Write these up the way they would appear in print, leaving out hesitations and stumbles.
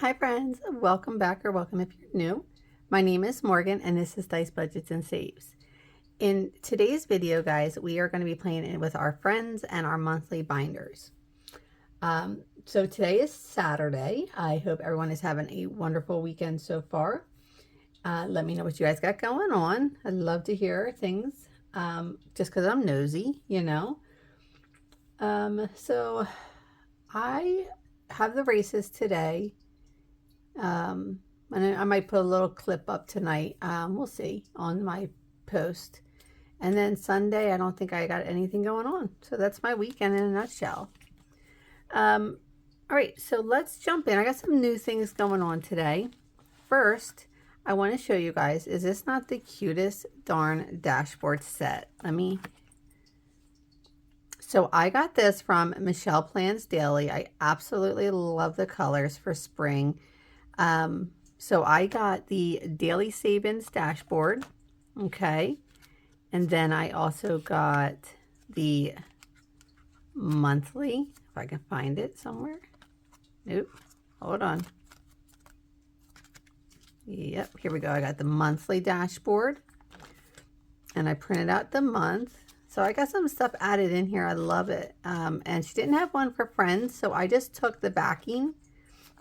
Hi friends, welcome back or welcome if you're new. My name is Morgan and this is Dice Budgets and Saves. In today's video, guys, we are going to be playing with our friends and our monthly binders. So today is Saturday. I hope everyone is having a wonderful weekend so far. Let me know what you guys got going on. I'd love to hear things just because I'm nosy, you know. So I have the races today. And I might put a little clip up tonight. We'll see on my post. And then Sunday, I don't think I got anything going on. So that's my weekend in a nutshell. All right, so let's jump in. I got some new things going on today. First, I want to show you guys, is this not the cutest darn dashboard set? So I got this from Michelle Plans Daily. I absolutely love the colors for spring. So I got the Daily Savings dashboard, okay, and then I also got the monthly, if I can find it somewhere. Nope, hold on. Yep, here we go. I got the monthly dashboard, and I printed out the month. So I got some stuff added in here. I love it. And she didn't have one for friends, so I just took the backing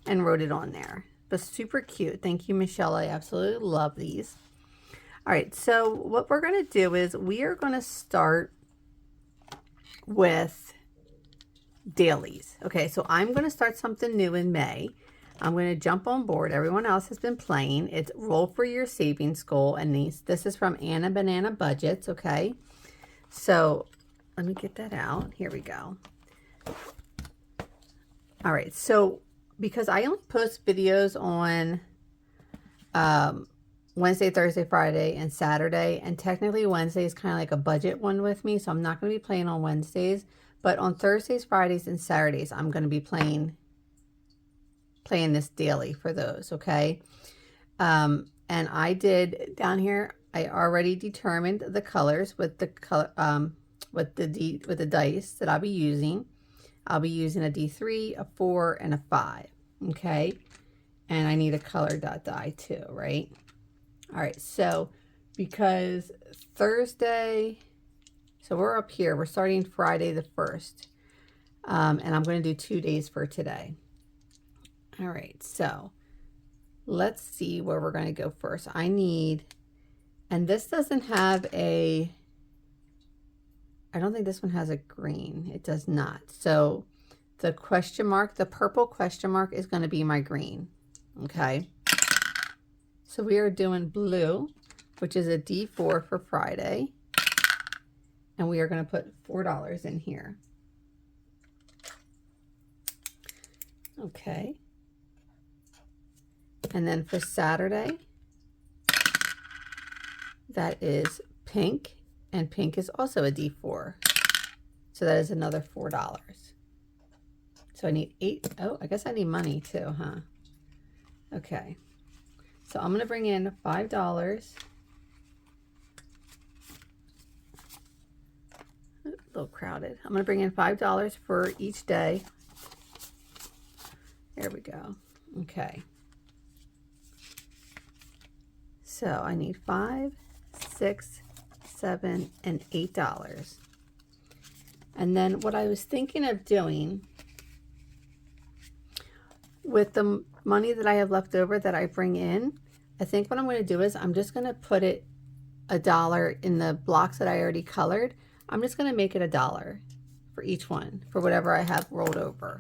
and wrote it on there. But super cute. Thank you, Michelle. I absolutely love these. All right, so what we're going to do is we are going to start with dailies. Okay, so I'm going to start something new in May. I'm going to jump on board. Everyone else has been playing. It's Roll for Your Savings Goal, and this is from Anna Banana Budgets, okay? So let me get that out. Here we go. All right, so because I only post videos on Wednesday, Thursday, Friday, and Saturday, and technically Wednesday is kind of like a budget one with me, so I'm not going to be playing on Wednesdays, but on Thursdays, Fridays, and Saturdays, I'm going to be playing this daily for those, okay? And I did down here, I already determined the colors with the color with the dice that I'll be using. I'll be using a D3, a 4, and a 5, okay? And I need a color dot die too, right? All right, so because Thursday, so we're up here, we're starting Friday the 1st, and I'm going to do 2 days for today. All right, so let's see where we're going to go first. I need, and this doesn't have a, I don't think this one has a green. It does not. So the question mark, the purple question mark is going to be my green. Okay. So we are doing blue, which is a D4 for Friday. And we are going to put $4 in here. Okay. And then for Saturday, that is pink. And pink is also a D4. So that is another $4. So I need 8. Oh, I guess I need money too, huh? Okay. So I'm going to bring in $5. A little crowded. I'm going to bring in $5 for each day. There we go. Okay. So I need $5, $6, $7, and $8. And then what I was thinking of doing with the money that I have left over that I bring in, I think what I'm going to do is I'm just going to put it $1 in the blocks that I already colored. I'm just going to make it $1 for each one for whatever I have rolled over.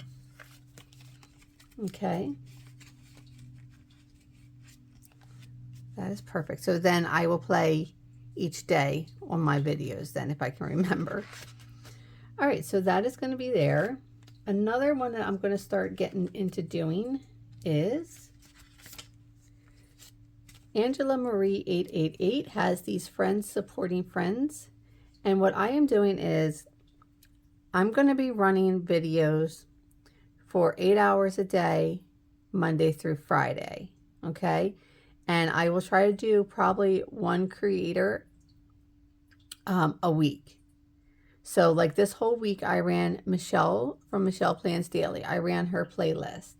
Okay. That is perfect. So then I will play each day on my videos then, if I can remember. All right, so that is going to be there. Another one that I'm going to start getting into doing is Angela Marie 888 has these friends supporting friends. And what I am doing is I'm going to be running videos for 8 hours a day, Monday through Friday. Okay. And I will try to do probably one creator a week. So like this whole week I ran Michelle from Michelle Plans Daily. I ran her playlist.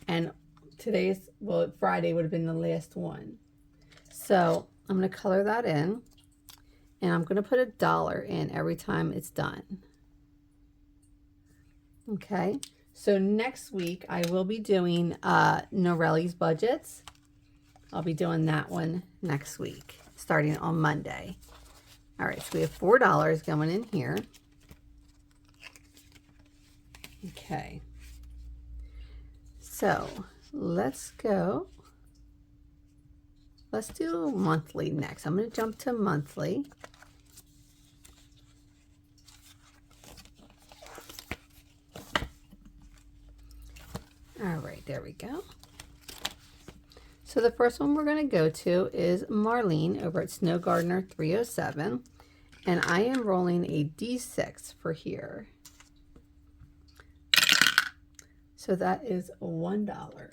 And today's, well, Friday would have been the last one. So I'm going to color that in, and I'm going to put $1 in every time it's done. Okay, so next week I will be doing Norelli's budgets. I'll be doing that one next week, starting on Monday. All right, so we have $4 going in here. Okay, so let's go. Let's do monthly next. I'm going to jump to monthly. All right, there we go. So the first one we're going to go to is Marlene over at Snow Gardener 307. And I am rolling a D6 for here. So that is $1.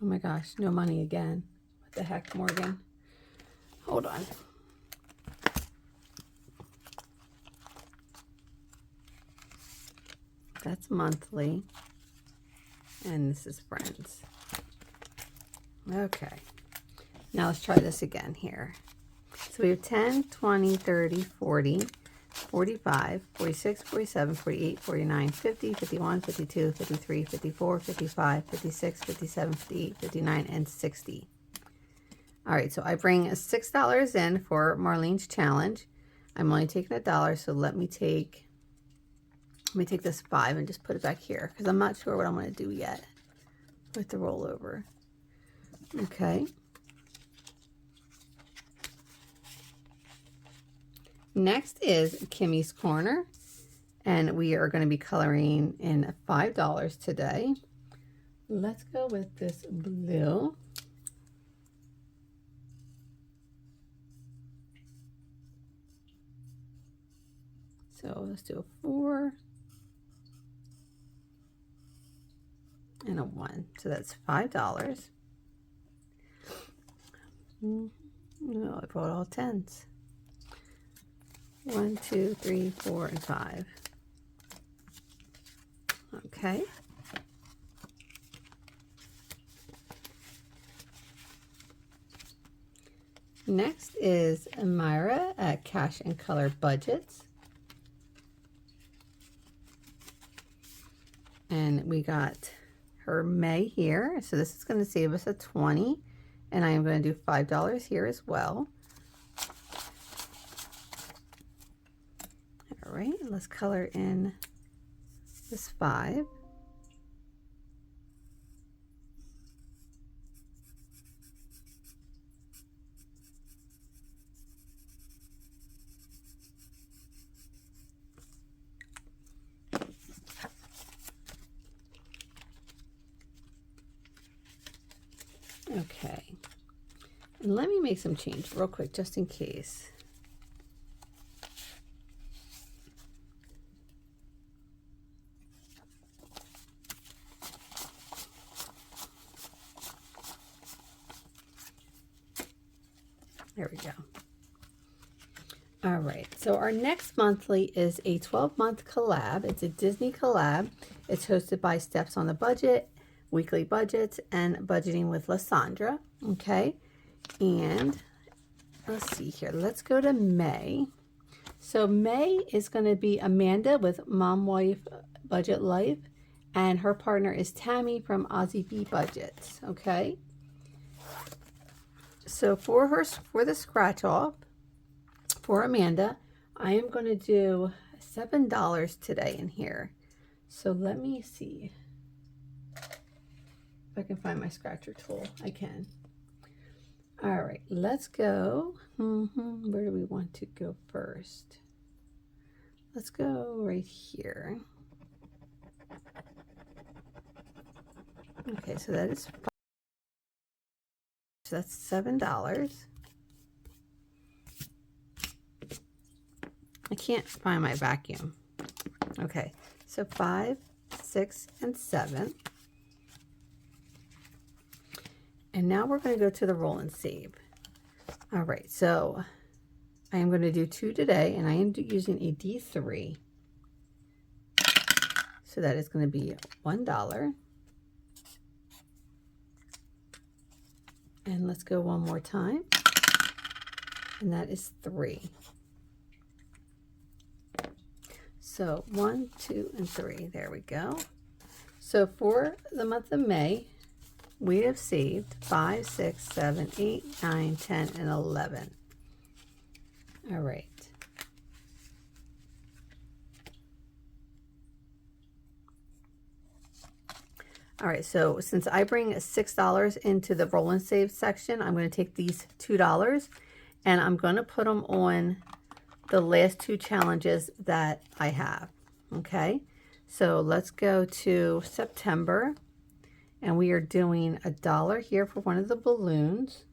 Oh my gosh, no money again. What the heck, Morgan? Hold on. That's monthly. And this is friends. Okay. Now let's try this again here. So we have 10, 20, 30, 40, 45, 46, 47, 48, 49, 50, 51, 52, 53, 54, 55, 56, 57, 58, 59, and 60. All right, so I bring $6 in for Marlene's challenge. I'm only taking $1, so let me take this 5 and just put it back here because I'm not sure what I'm going to do yet with the rollover. Okay. Next is Kimmy's Corner, and we are going to be coloring in $5 today. Let's go with this blue. So let's do a 4 and a 1. So that's $5. No, I brought all 10s. 1, 2, 3, 4, and 5. Okay. Next is Myra at Cash and Color Budgets. And we got her May here. So this is going to save us a 20. And I am going to do $5 here as well. All right, let's color in this 5. Okay, and let me make some change real quick just in case. There we go. All right, so our next monthly is a 12-month collab. It's a Disney collab. It's hosted by Steps on the Budget, Weekly Budgets, and Budgeting with Lysandra. Okay, and let's see here. Let's go to May. So May is going to be Amanda with Mom Wife Budget Life, and her partner is Tammy from Aussie B Budgets. Okay. So for the scratch off for Amanda, I am going to do $7 today in here. So let me see if I can find my scratcher tool. I can. All right, let's go. Where do we want to go first? Let's go right here. Okay, so that is $5. So that's $7. I can't find my vacuum. Okay, so 5, 6, and 7. And now we're going to go to the roll and save. All right, so I am going to do 2 today, and I am using a D3. So that is going to be $1. And let's go one more time. And that is 3. So 1, 2, and 3. There we go. So for the month of May, we have saved 5, 6, 7, 8, 9, 10, and 11. All right. All right, so since I bring $6 into the roll and save section, I'm going to take these $2 and I'm going to put them on the last 2 challenges that I have. Okay, so let's go to September, and we are doing $1 here for one of the balloons.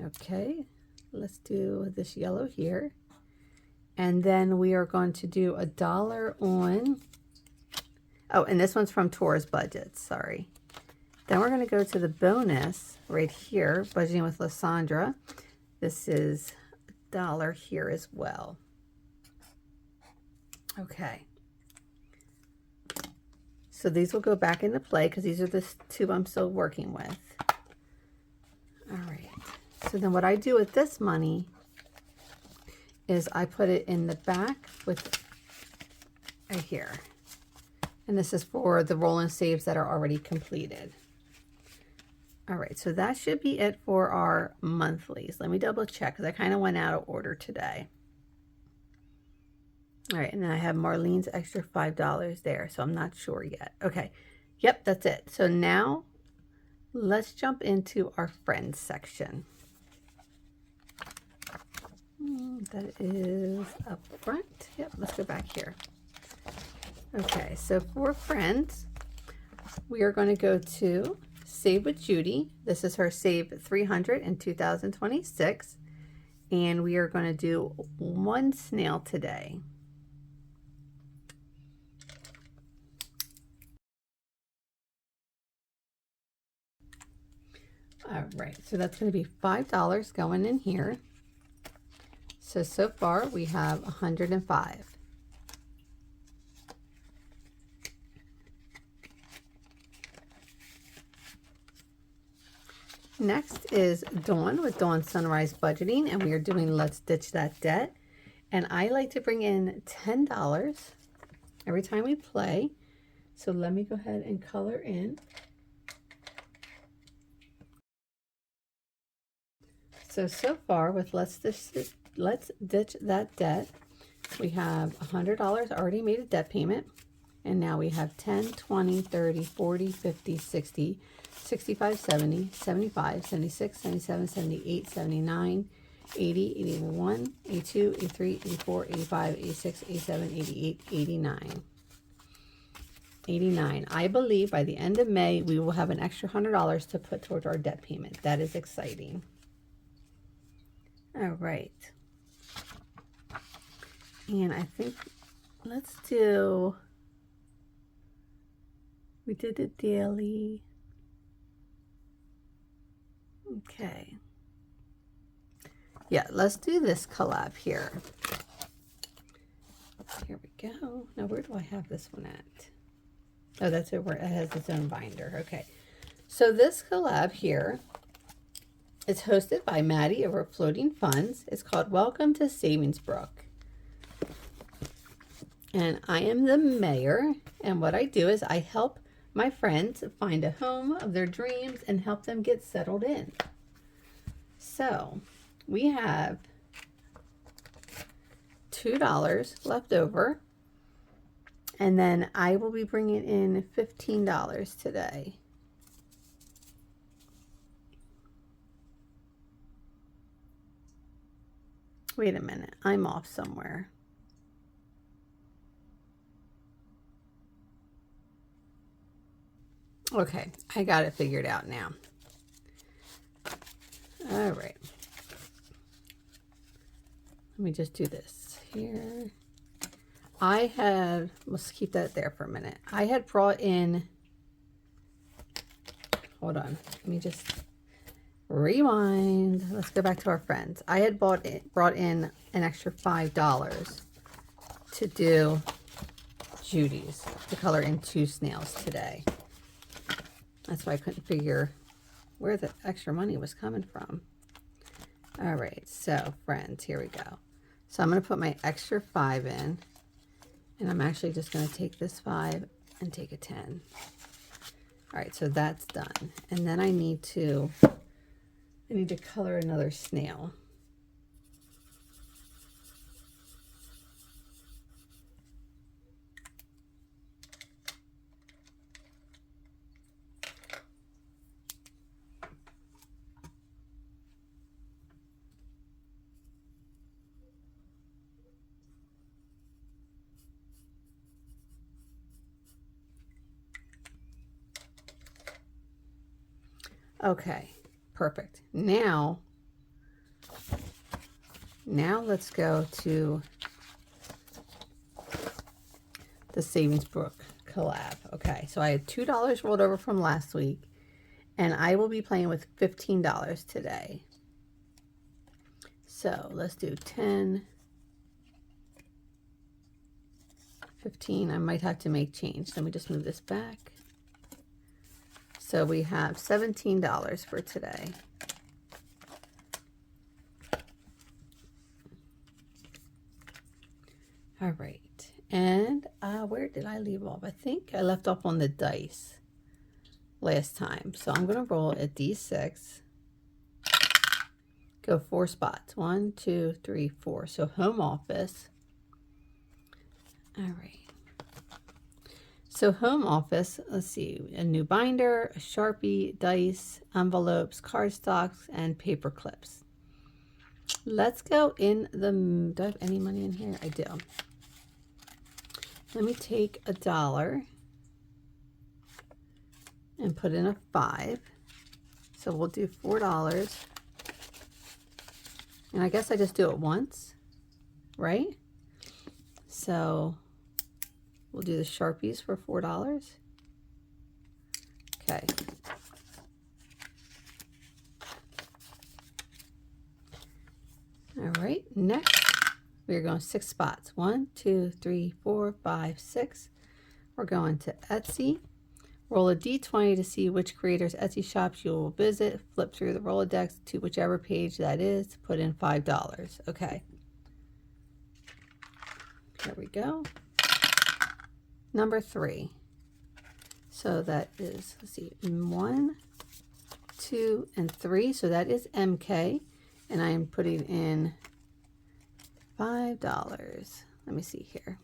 Okay, let's do this yellow here, and then we are going to do $1 on, oh, and this one's from Tour's Budgets, sorry. Then we're going to go to the bonus right here, Budgeting with Lysandra. This is $1 here as well. Okay. So these will go back into play because these are the 2 I'm still working with. All right. So then what I do with this money is I put it in the back with right here. And this is for the roll and saves that are already completed. All right, so that should be it for our monthlies. Let me double check because I kind of went out of order today. All right, and then I have Marlene's extra $5 there, so I'm not sure yet. Okay, yep, that's it. So now let's jump into our friends section. That is up front. Yep, let's go back here. Okay, so for friends, we are going to go to Save with Judy. This is her Save 300 in 2026. And we are going to do 1 snail today. All right, so that's going to be $5 going in here. So far we have 105. Next is Dawn with Dawn Sunrise Budgeting, and we are doing Let's Ditch That Debt. And I like to bring in $10 every time we play. So let me go ahead and color in. So far with Let's Ditch That Debt, we have $100 already made a debt payment. And now we have 10, 20, 30, 40, 50, 60, 65, 70, 75, 76, 77, 78, 79, 80, 81, 82, 83, 84, 85, 86, 87, 88, 89. 89. I believe by the end of May, we will have an extra $100 to put towards our debt payment. That is exciting. All right. And I think let's do, we did it daily. Okay. Yeah, let's do this collab here. Here we go. Now, where do I have this one at? Oh, that's it, where it has its own binder. Okay. So this collab here is hosted by Maddie over Floating Funds. It's called Welcome to Savings Brook. And I am the mayor. And what I do is I help my friends find a home of their dreams and help them get settled in. So we have $2 left over, and then I will be bringing in $15 today. Wait a minute, I'm off somewhere. Okay, I got it figured out now. All right. Let me just do this here. I had, let's keep that there for a minute. I had brought in, hold on, let me just rewind. Let's go back to our friends. I had brought in an extra $5 to do Judy's to color in 2 snails today. That's why I couldn't figure where the extra money was coming from. All right, so friends, here we go. So I'm going to put my extra 5 in, and I'm actually just going to take this 5 and take a 10. All right, so that's done. And then I need to color another snail. Okay, perfect. Now let's go to the Savings Brook Collab. Okay, so I had $2 rolled over from last week, and I will be playing with $15 today. So let's do 10, 15. I might have to make change. Let me just move this back. So we have $17 for today. All right. And where did I leave off? I think I left off on the dice last time. So I'm going to roll a D6. Go 4 spots. 1, 2, 3, 4. So home office. All right. So home office, let's see, a new binder, a Sharpie, dice, envelopes, cardstocks, and paper clips. Let's go in the, do I have any money in here? I do. Let me take $1 and put in a 5. So we'll do $4. And I guess I just do it once, right? So we'll do the Sharpies for $4. Okay. All right, next we're going 6 spots. 1, 2, 3, 4, 5, 6. We're going to Etsy. Roll a D20 to see which creators' Etsy shops you will visit. Flip through the Rolodex to whichever page that is. Put in $5. Okay. There we go. Number 3. So that is, let's see, 1, 2, and 3. So that is MK. And I am putting in $5. Let me see here.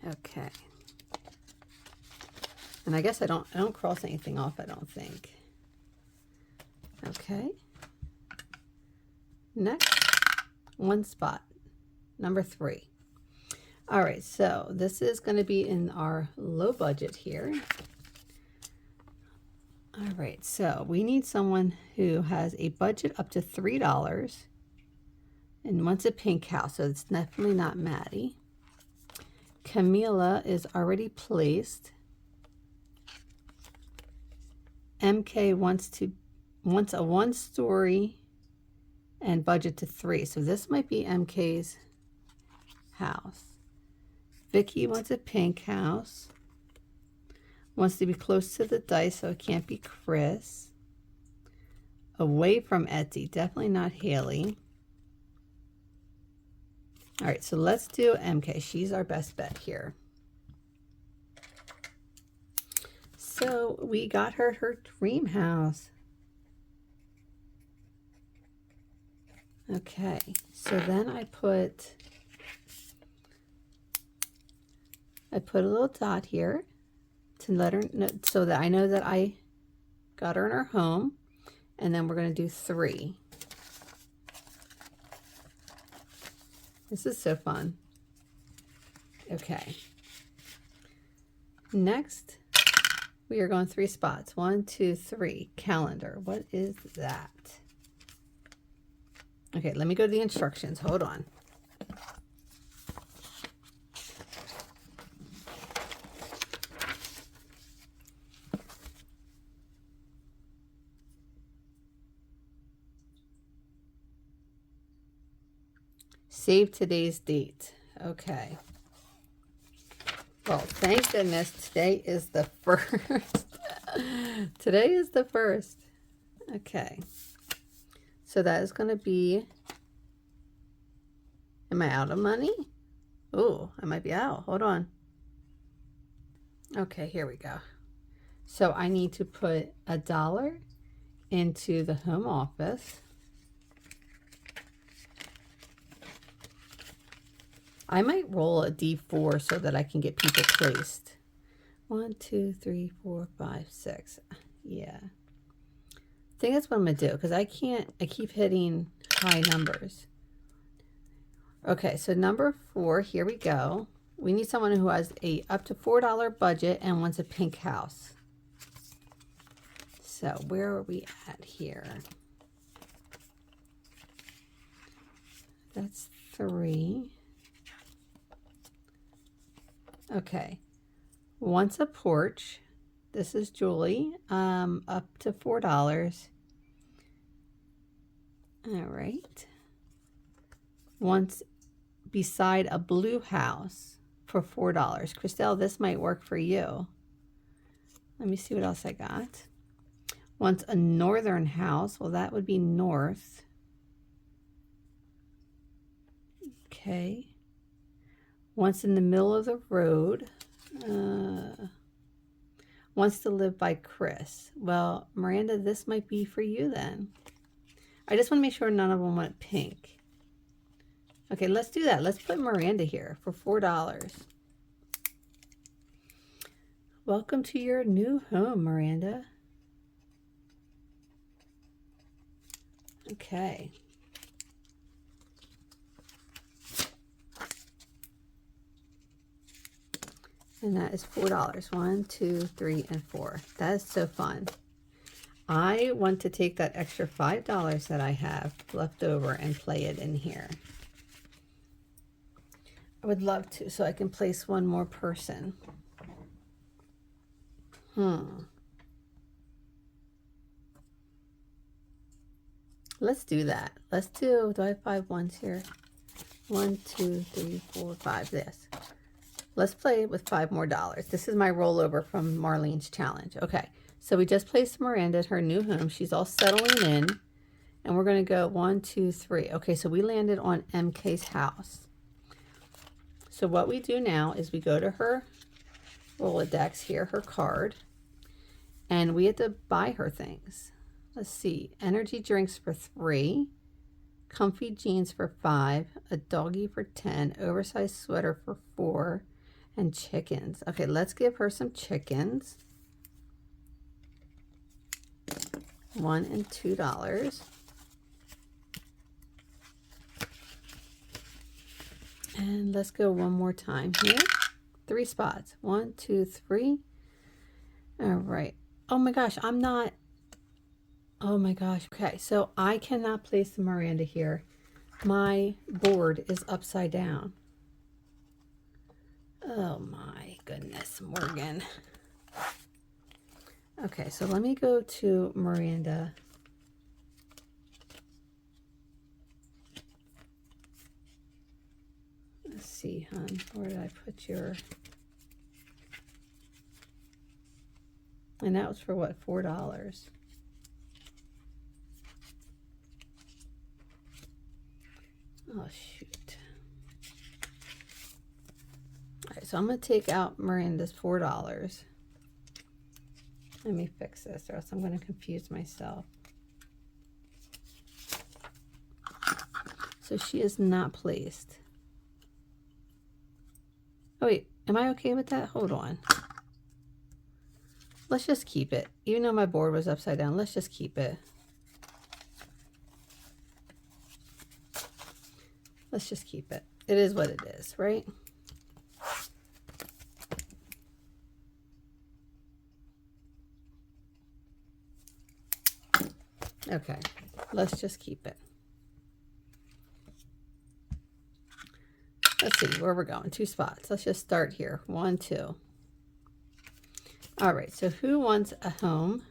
Okay. And I guess I don't cross anything off, I don't think. Okay. Next, 1 spot. Number 3. All right, so this is going to be in our low budget here. All right, so we need someone who has a budget up to $3 and wants a pink house, so it's definitely not Maddie. Camila is already placed. MK wants a 1-story and budget to 3, so this might be MK's house. Vicky wants a pink house. Wants to be close to the dice, so it can't be Chris. Away from Etsy, definitely not Haley. All right, so let's do MK. She's our best bet here. So we got her dream house. Okay, so then I put a little dot here to let her know, so that I know that I got her in her home. And then we're going to do 3. This is so fun. Okay. Next, we are going 3 spots. 1, 2, 3. Calendar. What is that? Okay, let me go to the instructions. Hold on. Save today's date. Okay. Well, thank goodness today is the 1st. Today is the 1st. Okay. So that is going to be, am I out of money? Oh, I might be out. Hold on. Okay, here we go. So I need to put $1 into the home office. I might roll a D4 so that I can get people placed. 1, 2, 3, 4, 5, 6. Yeah. I think that's what I'm going to do because I keep hitting high numbers. Okay, so number 4, here we go. We need someone who has a up to $4 budget and wants a pink house. So where are we at here? That's 3. Okay. Wants a porch. This is Julie. Up to $4. All right. Wants beside a blue house for $4. Christelle, this might work for you. Let me see what else I got. Wants a northern house. Well, that would be north. Okay. Wants in the middle of the road. Wants to live by Chris. Well, Miranda, this might be for you then. I just want to make sure none of them want pink. Okay, let's do that. Let's put Miranda here for $4. Welcome to your new home, Miranda. Okay. And that is $4. 1, 2, 3, and 4. That is so fun. I want to take that extra $5 that I have left over and play it in here. I would love to, so I can place one more person. Let's do that. Let's do I have 5 ones here? 1, 2, 3, 4, 5. This. Let's play with $5 more. This is my rollover from Marlene's challenge. Okay, so we just placed Miranda at her new home. She's all settling in. And we're going to go 1, 2, 3. Okay, so we landed on MK's house. So what we do now is we go to her Rolodex here, her card. And we have to buy her things. Let's see. Energy drinks for 3. Comfy jeans for 5. A doggy for 10. Oversized sweater for 4. And chickens. Okay, let's give her some chickens. $1 and $2. And let's go one more time here. 3 spots. 1, 2, 3. All right. Oh my gosh, I'm not. Oh my gosh. Okay, so I cannot place the Miranda here. My board is upside down. Oh my goodness, Morgan. Okay, so let me go to Miranda. Let's see, hon. Where did I put your... And that was for what, $4? Oh, shoot. All right, so I'm going to take out Miranda's $4. Let me fix this, or else I'm going to confuse myself. So she is not placed. Oh, wait. Am I okay with that? Hold on. Let's just keep it. Even though my board was upside down, let's just keep it. Let's just keep it. It is what it is, right? Okay, let's just keep it. Let's see where we're going. 2 spots. Let's just start here. 1, 2. All right, so who wants a home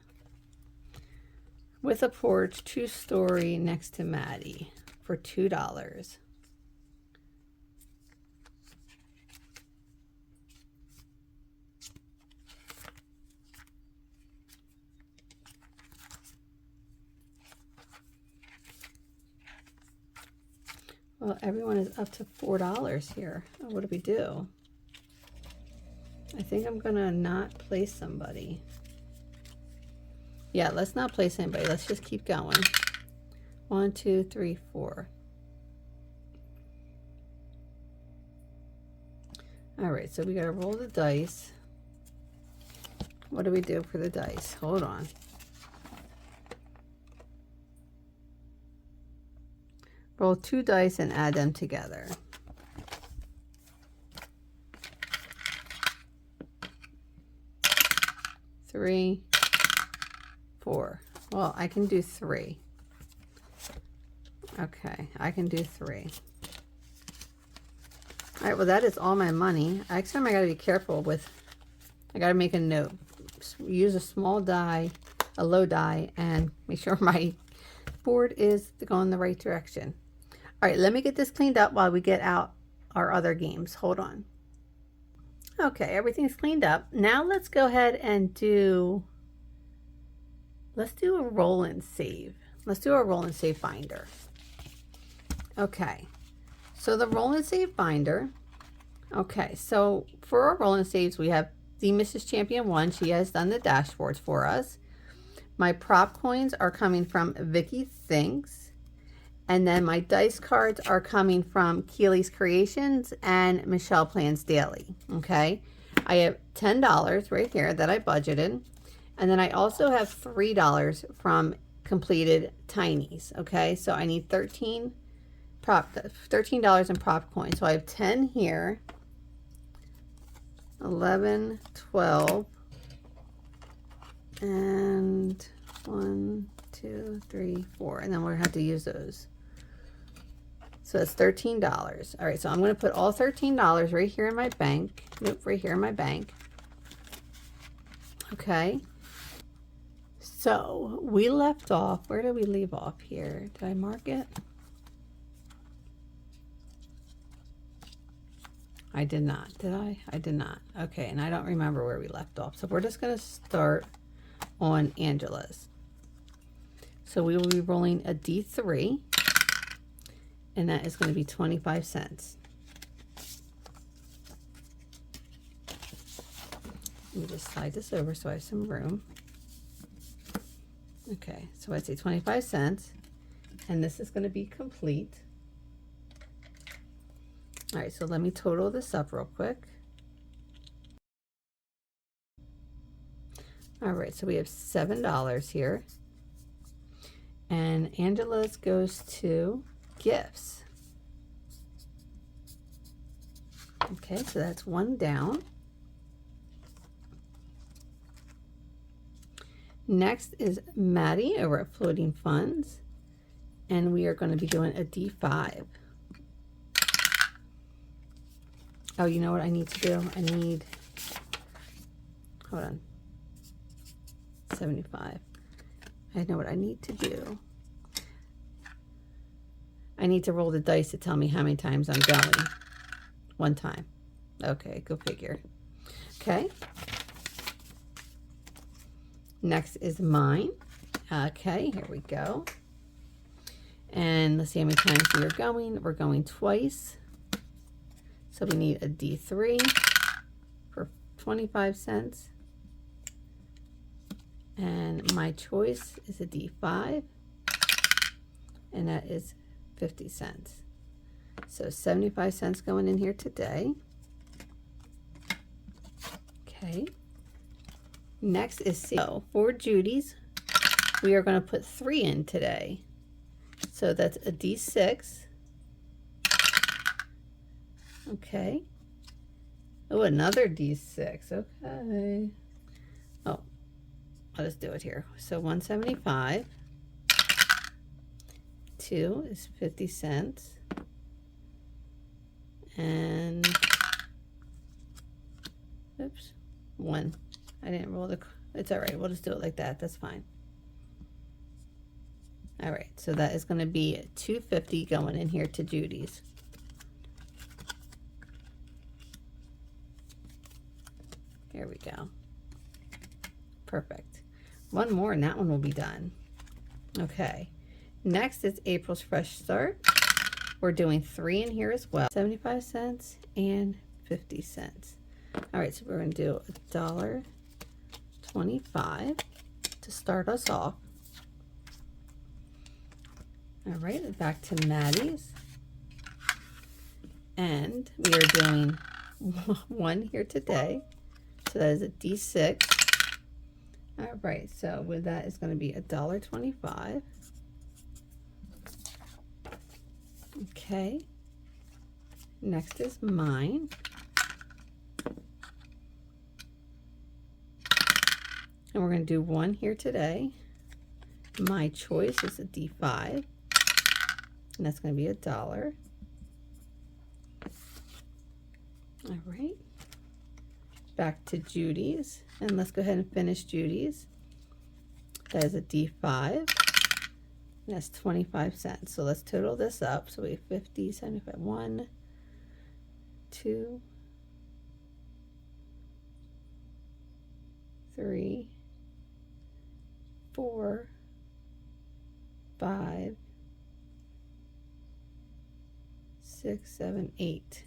with a porch, 2-story next to Maddie for $2? Well, everyone is up to $4 here. What do we do? I think I'm gonna not place somebody. Yeah, let's not place anybody. Let's just keep going. 1, 2, 3, 4. All right, so we gotta roll the dice. What do we do for the dice? Hold on. Roll 2 dice and add them together. Three, 4. Well, I can do 3. Okay, I can do 3. All right, well, that is all my money. Next time I gotta be careful with, I gotta make a note. Use a small die, a low die, and make sure my board is going the right direction. All right, let me get this cleaned up while we get out our other games. Hold on. Okay, everything's cleaned up. Now let's go ahead and let's do a roll and save. Let's do a roll and save binder. Okay, so the roll and save binder. Okay, so for our roll and saves, we have the Mrs. Champion 1. She has done the dashboards for us. My prop coins are coming from Vicky Thinks. And then my dice cards are coming from Keely's Creations and Michelle Plans Daily. Okay, I have $10 right here that I budgeted. And then I also have $3 from Completed Tinies. Okay, so I need $13 in prop coins. So I have 10 here. 11, 12, and 1, 2, 3, 4, and then we're gonna have to use those. So that's $13. All right, so I'm gonna put all $13 right here in my bank. Nope, right here in my bank. Okay. So we left off. Where did we leave off here? Did I mark it? I did not, did I? I did not. Okay, and I don't remember where we left off. So we're just going to start on Angela's. So we will be rolling a D3, and that is going to be 25 cents. Let me just slide this over so I have some room. Okay, so I say 25 cents, and this is going to be complete. All right, so let me total this up real quick. All right, so we have $7 here. And Angela's goes to gifts. Okay, so that's 1 down. Next is Maddie over at Floating Funds. And we are going to be doing a D5. Oh, you know what I need to do? I need, hold on, 75. I know what I need to do. I need to roll the dice to tell me how many times I'm going. 1 time. Okay, go figure. Okay. Next is mine. Okay, here we go. And let's see how many times we are going. We're going twice. So we need a D3 for 25 cents. And my choice is a D5. And that is 50 cents. So 75 cents going in here today. Okay. Next is C. So for Judy's, we are going to put 3 in today. So that's a D6. Okay. Oh, another D6. Okay. Oh, I'll just do it here. So 175. 2 is 50 cents. And, oops, 1. I didn't roll the, it's all right. We'll just do it like that. That's fine. All right. So that is going to be $2.50 going in here to Judy's. There we go. Perfect. 1 more and that one will be done. Okay. Next is April's Fresh Start. we're doing 3 in here as well. 75 cents and 50 cents. All right, so we're going to do $1.25 to start us off. All right, back to Maddie's. And we are doing 1 here today. So that is a D6. All right, so with that is going to be $1.25. Okay. Next is mine. And we're going to do 1 here today. My choice is a D5. And that's going to be $1. All right. Back to Judy's. And let's go ahead and finish Judy's. That is a D5. And that's 25 cents. So let's total this up. So we have 50, 75, 1, 2, 3, 4, 5, 6, 7, 8.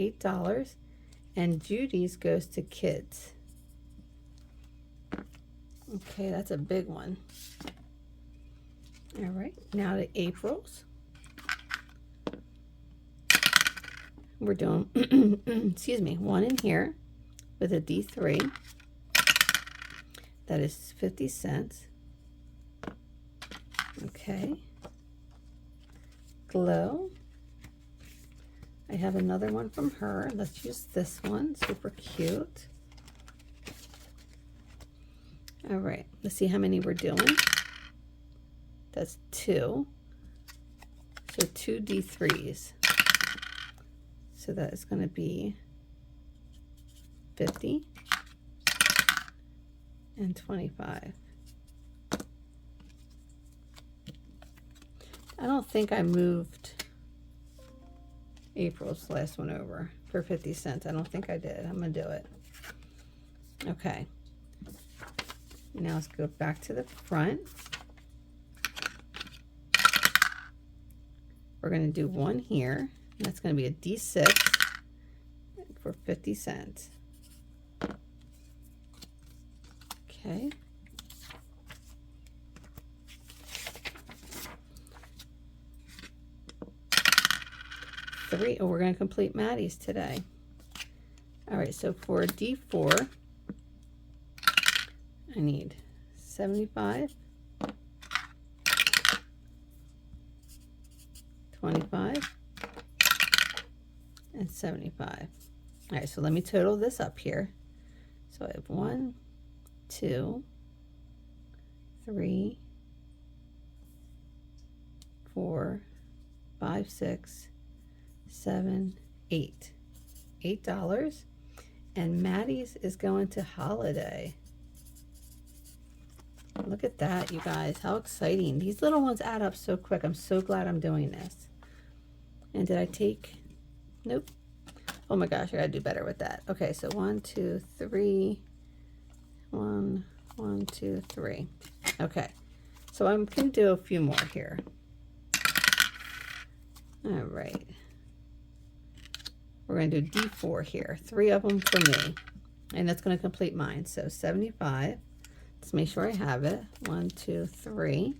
$8. And Judy's goes to kids. Okay, that's a big one. All right, now to April's. We're doing, excuse me, 1 in here with a D3. That is 50 cents. Okay. Glow. I have another one from her. Let's use this one. Super cute. All right. Let's see how many we're doing. That's 2. So 2 D3s. So that is going to be 50 and 25. I don't think I moved April's last one over for 50 cents. I don't think I did. I'm going to do it. Okay. Now let's go back to the front. We're going to do 1 here. And that's going to be a D6 for 50 cents. Okay. Oh, we're going to complete Maddie's today. All right, so for a D4, I need 75, 25, and 75. All right, so let me total this up here. So I have 1, 2, 3, 4, 5, 6, 7, 8. $8. And Maddie's is going to Holiday. Look at that, you guys. How exciting. These little ones add up so quick. I'm so glad I'm doing this. And did I take... Nope. Oh my gosh, I gotta do better with that. Okay, so 1, 2, 3. 1, 1, 2, 3. Okay. So I'm going to do a few more here. All right. We're going to do D4 here. 3 of them for me. And that's going to complete mine. So 75. Let's make sure I have it. 1, 2, 3.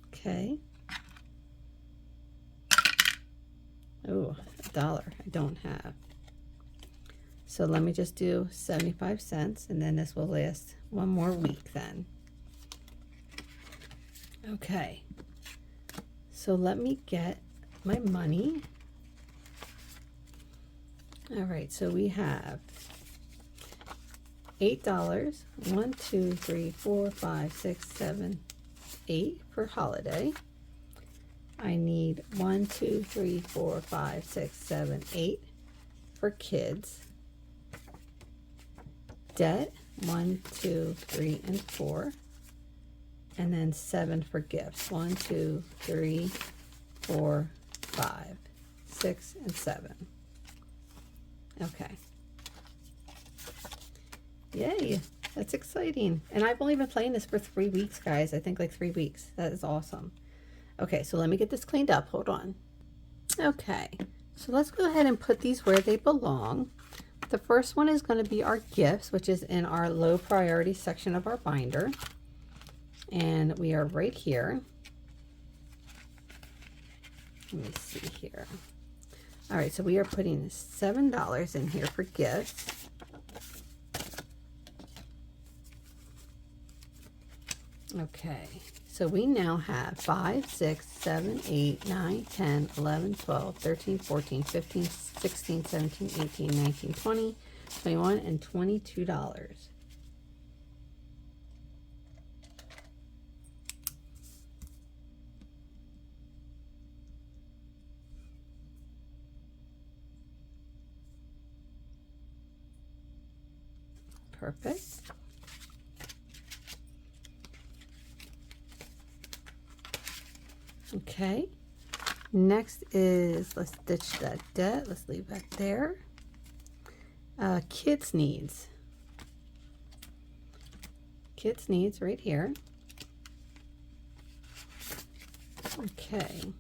Okay. Oh, $1 I don't have. So let me just do 75 cents. And then this will last 1 more week then. Okay. So let me get my money. All right, so we have $8. 1, 2, 3, 4, 5, 6, 7, 8 for Holiday. I need 1, 2, 3, 4, 5, 6, 7, 8 for kids. Debt, 1, 2, 3, and 4. And then 7 for gifts. 1, 2, 3, 4, 5, 6, and 7. Okay. Yay, that's exciting. And I've only been playing this for 3 weeks, guys. I think like 3 weeks. That is awesome. Okay, so let me get this cleaned up. Hold on. Okay, so let's go ahead and put these where they belong. The first one is going to be our gifts, which is in our low priority section of our binder. And we are right here. Let me see here. All right, so we are putting $7 in here for gifts. Okay, so we now have 5, 6, 7, 8, 9, 10, 11, 12, 13, 14, 15, 16, 17, 18, 19, 20, 21, and $22. Perfect. Okay, next is, let's ditch that debt. Let's leave that there. Kids needs. Kids needs right here. Okay,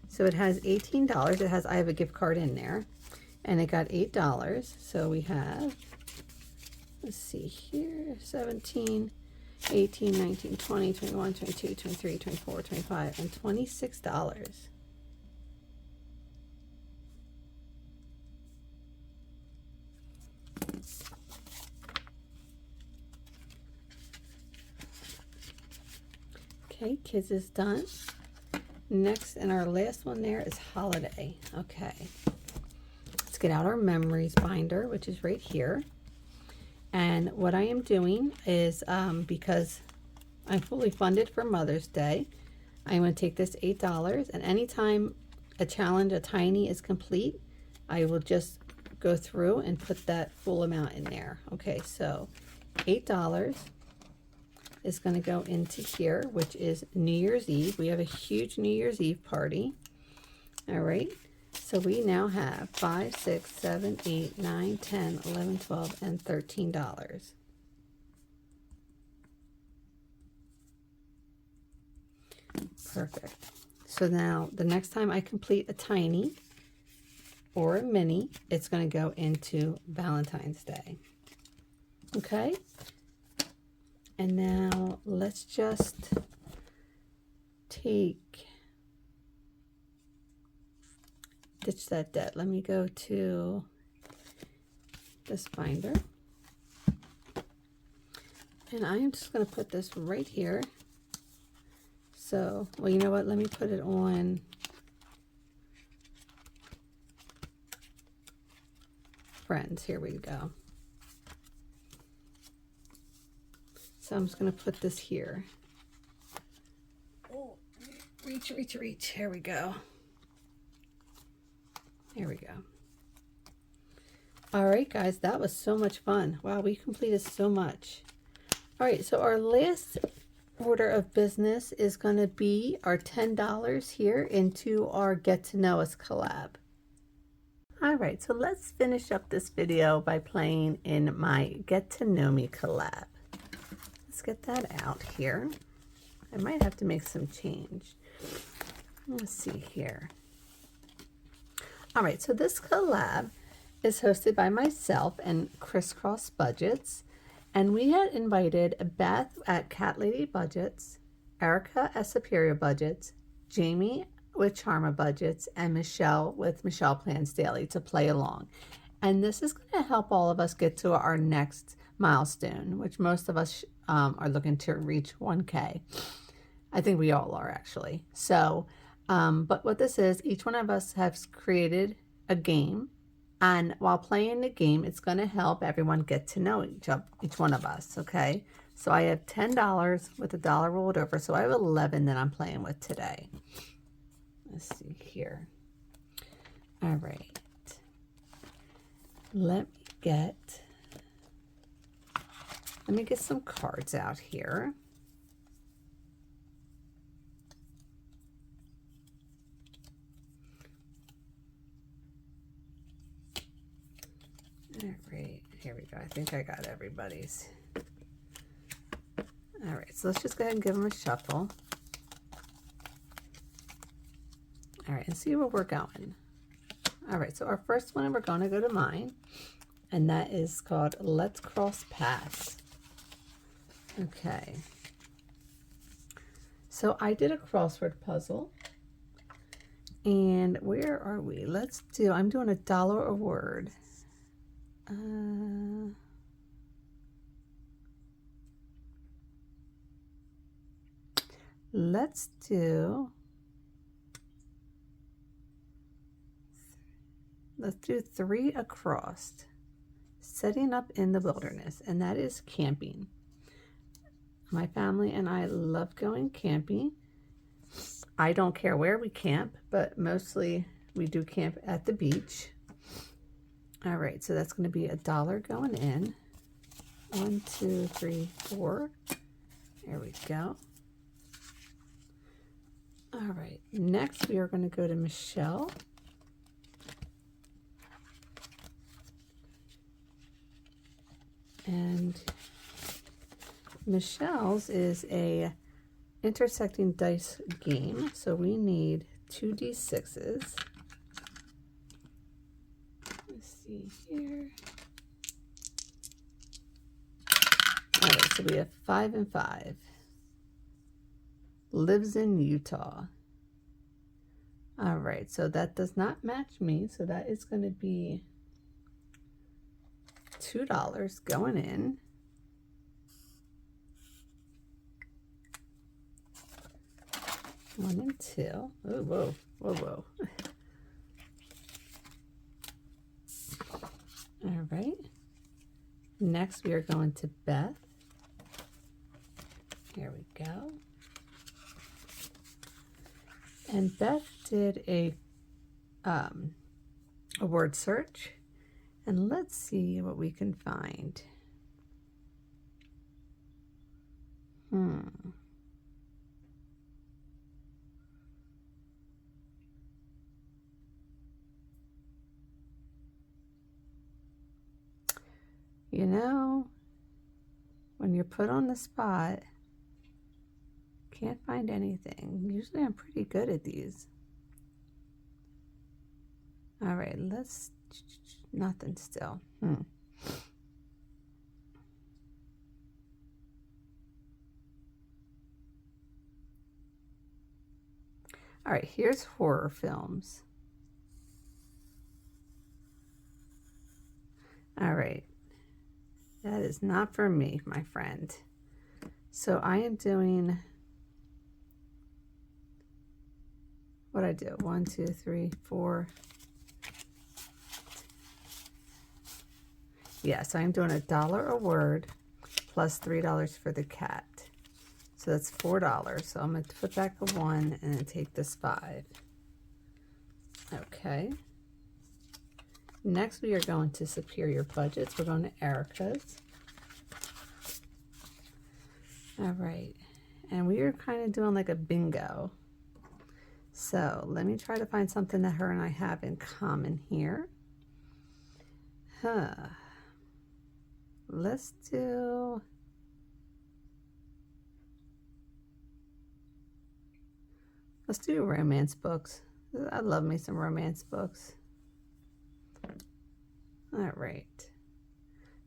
so it has $18. It has, I have a gift card in there, and it got $8. So we have, let's see here, 17, 18, 19, 20, 21, 22, 23, 24, 25, and $26. Okay, kids is done. Next, and our last one there is holiday. Okay, let's get out our memories binder, which is right here. And what I am doing is, because I'm fully funded for Mother's Day, I'm going to take this $8, and anytime a challenge, a tiny, is complete, I will just go through and put that full amount in there. Okay, so $8 is going to go into here, which is New Year's Eve. We have a huge New Year's Eve party. All right. So we now have 5, 6, 7, 8, 9, 10, 11, 12, and $13. Perfect. So now the next time I complete a tiny or a mini, it's going to go into Valentine's Day. Okay. And now let's just ditch that debt. Let me go to this binder. And I am just going to put this right here. So, well, you know what? Let me put it on friends. Here we go. So I'm just going to put this here. Oh, reach. Here we go. There we go. All right, guys, that was so much fun. Wow, we completed so much. All right, so our last order of business is going to be our $10 here into our Get to Know Us collab. All right, so let's finish up this video by playing in my Get to Know Me collab. Let's get that out here. I might have to make some change. Let's see here. All right, so this collab is hosted by myself and Crisscross Budgets, and we had invited Beth at Cat Lady Budgets, Erica at Superior Budgets, Jamie with Charma Budgets, and Michelle with Michelle Plans Daily to play along. And this is going to help all of us get to our next milestone, which most of us are looking to reach 1K. I think we all are, actually. So, but what this is, each one of us has created a game, and while playing the game, it's going to help everyone get to know each one of us, okay? So I have $10 with $1 rolled over, so I have 11 that I'm playing with today. Let's see here. All right. Let me get some cards out here. All right, here we go. I think I got everybody's. All right, so let's just go ahead and give them a shuffle. All right, and see where we're going. All right, so our first one, we're going to go to mine, and that is called Let's Cross Paths. Okay. So I did a crossword puzzle, and where are we? I'm doing $1 a word. Let's do 3 across. Setting up in the wilderness, and that is camping. My family and I love going camping. I don't care where we camp, but mostly we do camp at the beach. All right, so that's going to be $1 going in. 1, 2, 3, 4. There we go. All right, next we are going to go to Michelle. And Michelle's is a intersecting dice game. So we need 2d6s. Let's see here. All right, so we have 5 and 5. Lives in Utah. All right, so that does not match me. So that is going to be $2 going in. One and 2. Oh, whoa, whoa, whoa. All right. Next, we are going to Beth. Here we go. And Beth did a word search. And let's see what we can find. You know, when you're put on the spot, can't find anything. Usually I'm pretty good at these. All right, nothing still. All right, here's horror films. All right. That is not for me, my friend. So I am doing, what I do? 1, 2, 3, 4. Yeah, so I'm doing $1 a word plus $3 for the cat. So that's $4. So I'm going to put back a 1 and then take this 5. Okay. Next, we are going to Superior Budgets. We're going to Erica's. All right. And we are kind of doing like a bingo. So let me try to find something that her and I have in common here. Let's do... Let's do romance books. I love me some romance books. All right,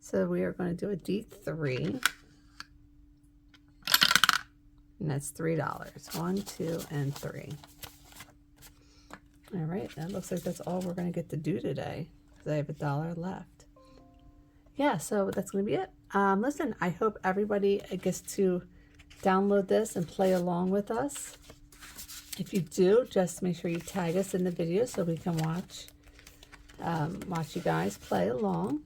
so we are going to do a D3, and that's $3. 1, 2, and 3. All right, that looks like that's all we're going to get to do today because I have $1 left. Yeah, so that's going to be it. Listen, I hope everybody gets to download this and play along with us. If you do, just make sure you tag us in the video so we can watch you guys play along.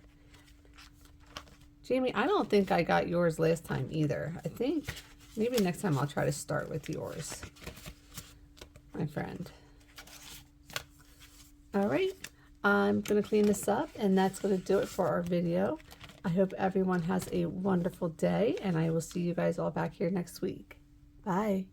Jamie, I don't think I got yours last time either. I think maybe next time I'll try to start with yours, my friend. All right, I'm going to clean this up, and that's going to do it for our video. I hope everyone has a wonderful day, and I will see you guys all back here next week. Bye.